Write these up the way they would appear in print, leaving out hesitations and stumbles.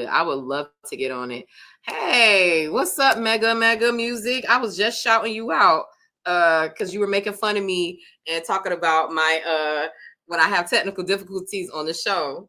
I would love to get on it. Hey, what's up, Mega Music? I was just shouting you out because you were making fun of me and talking about my when I have technical difficulties on the show.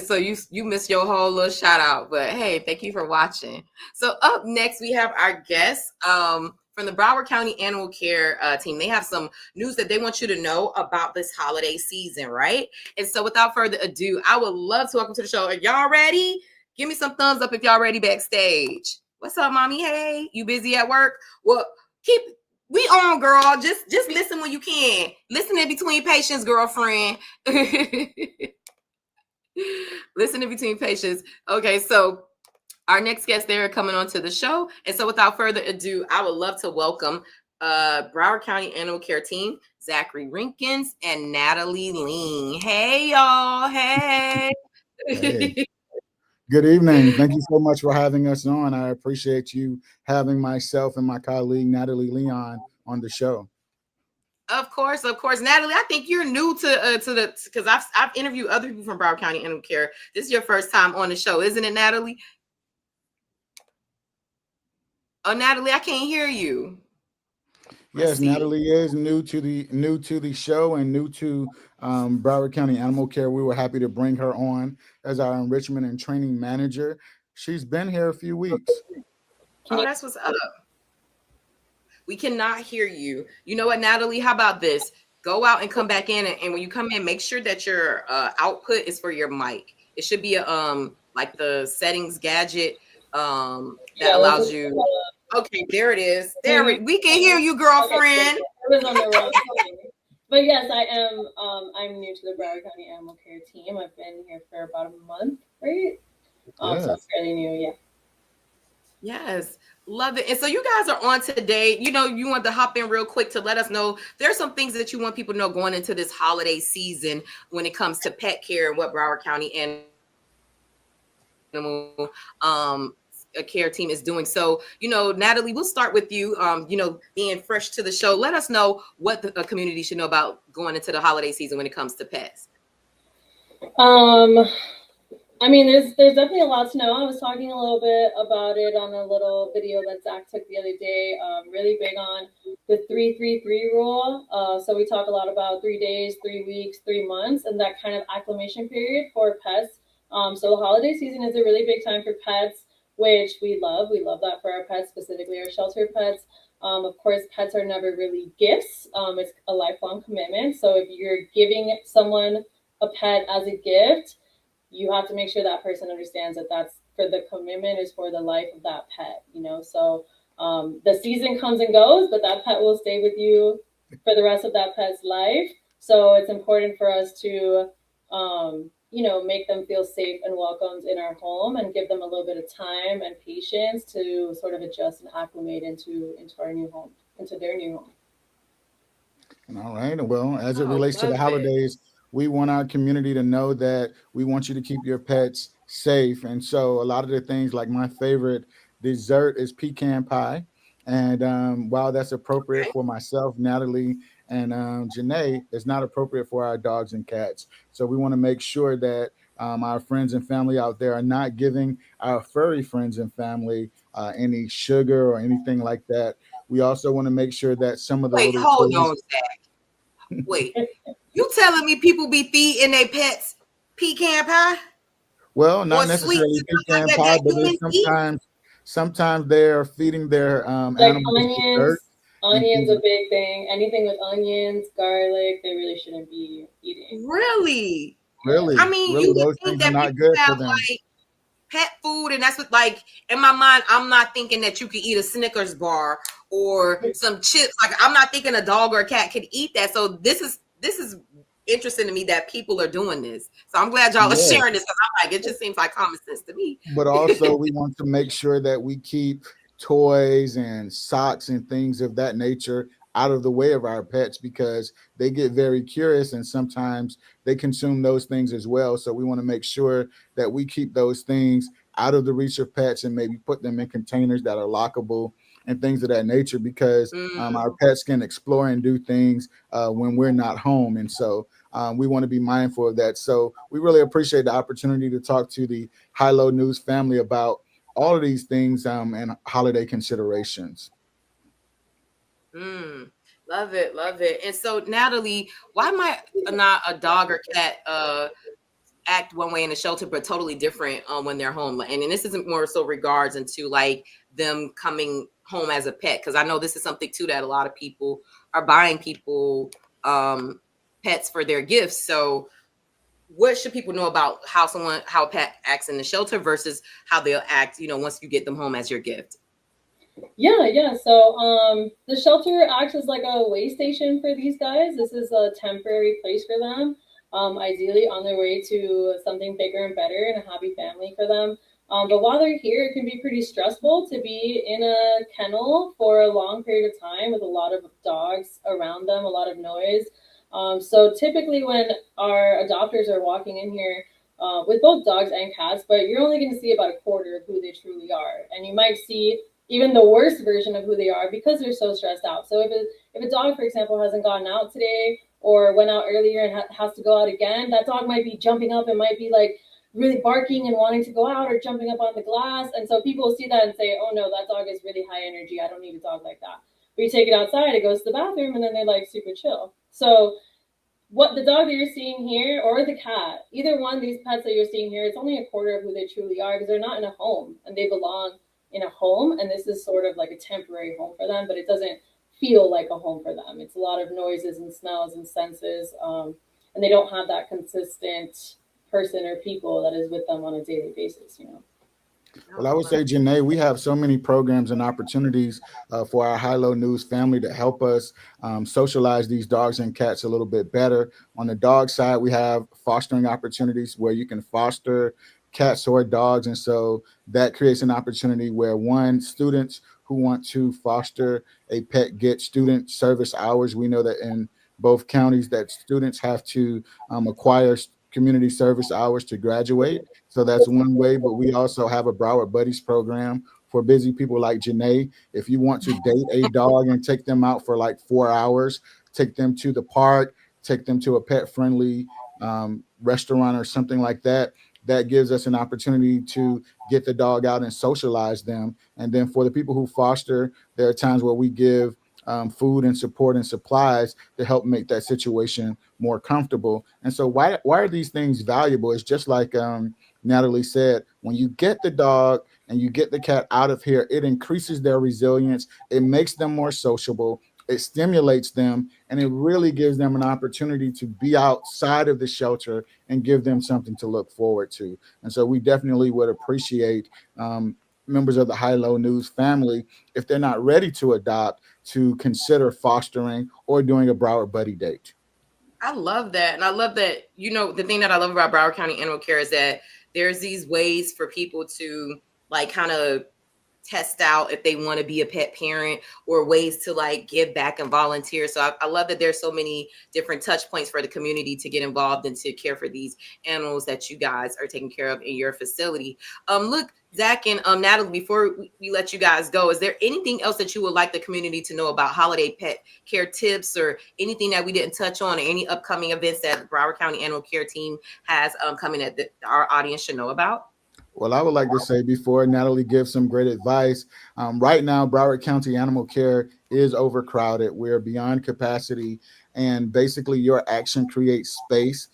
So you missed your whole little shout out, but hey, thank you for watching. So up next we have our guest from the Broward County Animal Care team. They have some news that they want you to know about this holiday season, right? And so without further ado, I would love to welcome to the show. Are y'all ready? Give me some thumbs up if y'all ready backstage. What's up, mommy? Hey, you busy at work? Well, we on, girl. Just listen when you can. Listen in between patients, girlfriend. Listen in between patients. Okay, so our next guest, they're coming on to the show. And so without further ado, I would love to welcome Broward County Animal Care team, Zachary Rinkins and Natalie Lean. Hey, y'all. Hey. Hey. Good evening. Thank you so much for having us on. I appreciate you having myself and my colleague, Natalie Leon, on the show. Of course. Natalie, I think you're new to the, because I've interviewed other people from Broward County Animal Care. This is your first time on the show, isn't it, Natalie? Oh, Natalie, I can't hear you. Yes, Natalie is new to the show and new to Broward County Animal Care. We were happy to bring her on as our enrichment and training manager. She's been here a few weeks. Oh, that's what's up. We cannot hear you. You know what, Natalie? How about this? Go out and come back in, and when you come in, make sure that your output is for your mic. It should be a like the settings gadget that allows you. Okay, there it is. We can hear you, girlfriend. I was on the wrong thing. But yes, I am. I'm new to the Broward County Animal Care team. I've been here for about a month, right? Yes. So fairly new, yeah. Yes, love it. And so you guys are on today. You know, you want to hop in real quick to let us know there's some things that you want people to know going into this holiday season when it comes to pet care and what Broward County Animal Care team is doing. So, you know, Natalie, we'll start with you. You know, being fresh to the show, let us know what the community should know about going into the holiday season when it comes to pets. I mean, there's definitely a lot to know. I was talking a little bit about it on a little video that Zach took the other day. Really big on the 3-3-3 rule. So we talk a lot about 3 days, 3 weeks, 3 months, and that kind of acclimation period for pets. So the holiday season is a really big time for pets, which we love. We love that for our pets, specifically our shelter pets. Of course, pets are never really gifts. It's a lifelong commitment. So if you're giving someone a pet as a gift, you have to make sure that person understands that that's for the commitment is for the life of that pet, you know? So the season comes and goes, but that pet will stay with you for the rest of that pet's life. So it's important for us to, you know, make them feel safe and welcomed in our home and give them a little bit of time and patience to sort of adjust and acclimate into our new home, into their new home. All right. Well, as it relates to the holidays, we want our community to know that we want you to keep your pets safe. And so a lot of the things, like my favorite dessert is pecan pie. And while that's appropriate for myself, Natalie, and Janae, it's not appropriate for our dogs and cats. So we want to make sure that our friends and family out there are not giving our furry friends and family any sugar or anything like that. We also want to make sure that some of the Wait, hold on, Zach. Wait. You telling me people be feeding their pets pecan pie? Well, not necessarily pecan pie, but sometimes they're feeding their like animals. Onions a big thing. Anything with onions, garlic, they really shouldn't be eating. Really? I mean, really, you would think that not good have for them. Like pet food, and that's what, like, in my mind, I'm not thinking that you could eat a Snickers bar or some chips. Like, I'm not thinking a dog or a cat could eat that. So this is interesting to me that people are doing this. So I'm glad y'all are sharing this, because I'm like, it just seems like common sense to me. But also we want to make sure that we keep toys and socks and things of that nature out of the way of our pets, because they get very curious and sometimes they consume those things as well. So we want to make sure that we keep those things out of the reach of pets and maybe put them in containers that are lockable and things of that nature, because our pets can explore and do things when we're not home. And so we want to be mindful of that. So we really appreciate the opportunity to talk to the HyLo News family about all of these things and holiday considerations. Love it, love it. And so, Natalie, why might not a dog or cat act one way in the shelter, but totally different when they're home? And this isn't more so regards into like them coming home as a pet, because I know this is something too that a lot of people are buying people pets for their gifts. So what should people know about how a pet acts in the shelter versus how they'll act, once you get them home as your gift? Yeah. So the shelter acts as like a way station for these guys. This is a temporary place for them, ideally on their way to something bigger and better and a happy family for them. But while they're here, it can be pretty stressful to be in a kennel for a long period of time with a lot of dogs around them, a lot of noise. So typically when our adopters are walking in here, with both dogs and cats, but you're only going to see about a quarter of who they truly are. And you might see even the worst version of who they are because they're so stressed out. So if a dog, for example, hasn't gotten out today or went out earlier and has to go out again, that dog might be jumping up and might be like really barking and wanting to go out or jumping up on the glass. And so people will see that and say, oh no, that dog is really high energy. I don't need a dog like that. But you take it outside, it goes to the bathroom, and then they're like super chill. So what the dog that you're seeing here or the cat, either one of these pets that you're seeing here, it's only a quarter of who they truly are because they're not in a home and they belong in a home. And this is sort of like a temporary home for them, but it doesn't feel like a home for them. It's a lot of noises and smells and senses. And they don't have that consistent person or people that is with them on a daily basis. Well, I would say, Janae, we have so many programs and opportunities for our HyLo News family to help us socialize these dogs and cats a little bit better. On the dog side, we have fostering opportunities where you can foster cats or dogs. And so that creates an opportunity where students who want to foster a pet get student service hours. We know that in both counties that students have to acquire community service hours to graduate. So that's one way, but we also have a Broward Buddies program for busy people like Janae. If you want to date a dog and take them out for like 4 hours, take them to the park, take them to a pet-friendly restaurant or something like that, that gives us an opportunity to get the dog out and socialize them. And then for the people who foster, there are times where we give food and support and supplies to help make that situation more comfortable. And so why are these things valuable? It's just like Natalie said, when you get the dog and you get the cat out of here, it increases their resilience. It makes them more sociable. It stimulates them, and it really gives them an opportunity to be outside of the shelter and give them something to look forward to. And so we definitely would appreciate members of the HyLo News family, if they're not ready to adopt, to consider fostering or doing a Broward Buddy date. I love that. And I love that, the thing that I love about Broward County Animal Care is that there's these ways for people to like kind of test out if they want to be a pet parent or ways to like give back and volunteer. So I love that there's so many different touch points for the community to get involved and to care for these animals that you guys are taking care of in your facility. Look, Zach and Natalie, before we let you guys go, is there anything else that you would like the community to know about holiday pet care tips or anything that we didn't touch on or any upcoming events that the Broward County Animal Care team has coming that our audience should know about? Well, I would like to say before Natalie gives some great advice, right now, Broward County Animal Care is overcrowded. We're beyond capacity. And basically, your action creates space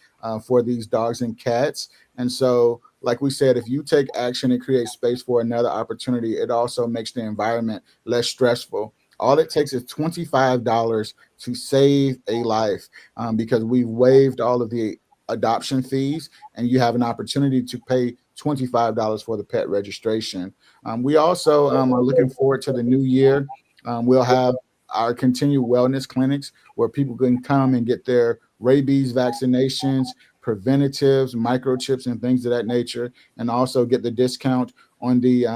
for these dogs and cats. And so, like we said, if you take action and create space for another opportunity, it also makes the environment less stressful. All it takes is $25 to save a life because we've waived all of the adoption fees, and you have an opportunity to pay $25 for the pet registration. We also are looking forward to the new year. We'll have our continued wellness clinics where people can come and get their rabies vaccinations, preventatives, microchips, and things of that nature, and also get the discount on the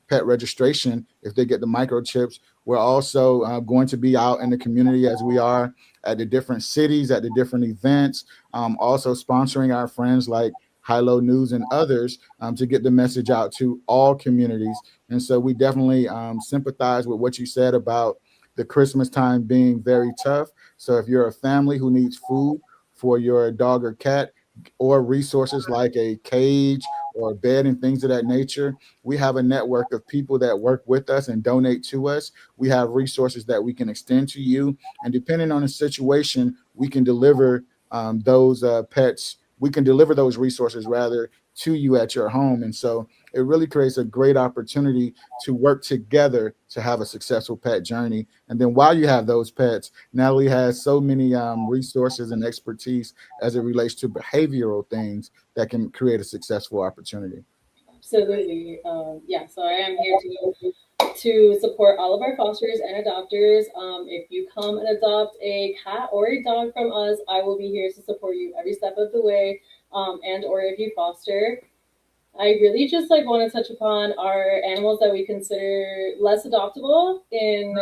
pet registration if they get the microchips. We're also going to be out in the community as we are at the different cities, at the different events, also sponsoring our friends like HyLo News and others to get the message out to all communities. And so we definitely sympathize with what you said about the Christmas time being very tough. So if you're a family who needs food for your dog or cat, or resources like a cage or a bed and things of that nature. We have a network of people that work with us and donate to us. We have resources that we can extend to you. And depending on the situation, we can deliver those pets. We can deliver those resources rather to you at your home. And so it really creates a great opportunity to work together to have a successful pet journey. And then while you have those pets, Natalie has so many resources and expertise as it relates to behavioral things that can create a successful opportunity. Absolutely. Yeah, so I am here to support all of our fosters and adopters. If you come and adopt a cat or a dog from us, I will be here to support you every step of the way. And or if you foster, I really just like want to touch upon our animals that we consider less adoptable in,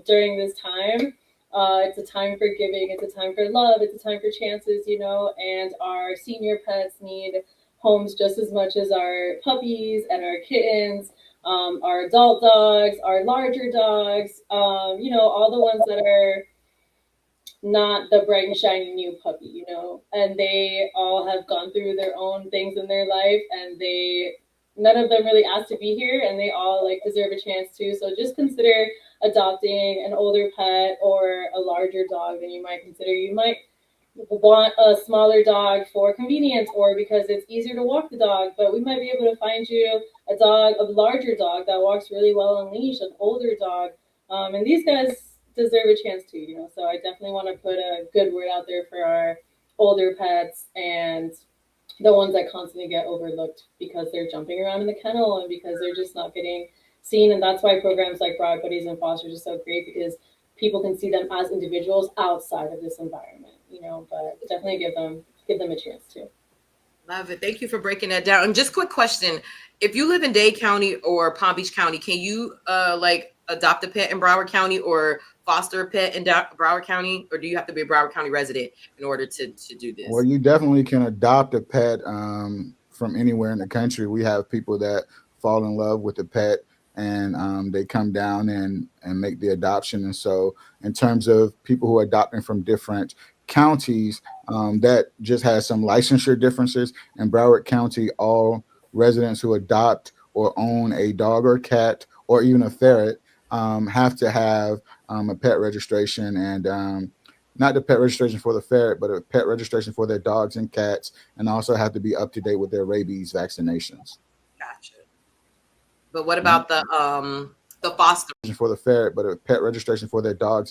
during this time. It's a time for giving, it's a time for love, it's a time for chances, and our senior pets need homes just as much as our puppies and our kittens, our adult dogs, our larger dogs, all the ones that are not the bright and shiny new puppy, and they all have gone through their own things in their life, and none of them really asked to be here, and they all like deserve a chance too. So just consider adopting an older pet or a larger dog than you might consider. You might want a smaller dog for convenience or because it's easier to walk the dog, but we might be able to find you a larger dog that walks really well on leash, an older dog. And these guys deserve a chance too, So I definitely want to put a good word out there for our older pets and the ones that constantly get overlooked because they're jumping around in the kennel and because they're just not getting seen. And that's why programs like Broad Buddies and Fosters are so great, because people can see them as individuals outside of this environment, but definitely give them a chance too. Love it. Thank you for breaking that down. And just quick question. If you live in Dade County or Palm Beach County, can you adopt a pet in Broward County or foster a pet in Broward County? Or do you have to be a Broward County resident in order to do this? Well, you definitely can adopt a pet from anywhere in the country. We have people that fall in love with a pet and they come down and make the adoption. And so in terms of people who are adopting from different counties, that just has some licensure differences. In Broward County, all residents who adopt or own a dog or cat or even a ferret have to have a pet registration, and not the pet registration for the ferret, but a pet registration for their dogs and cats, and also have to be up to date with their rabies vaccinations. Gotcha. But what about the foster? For the ferret, but a pet registration for their dogs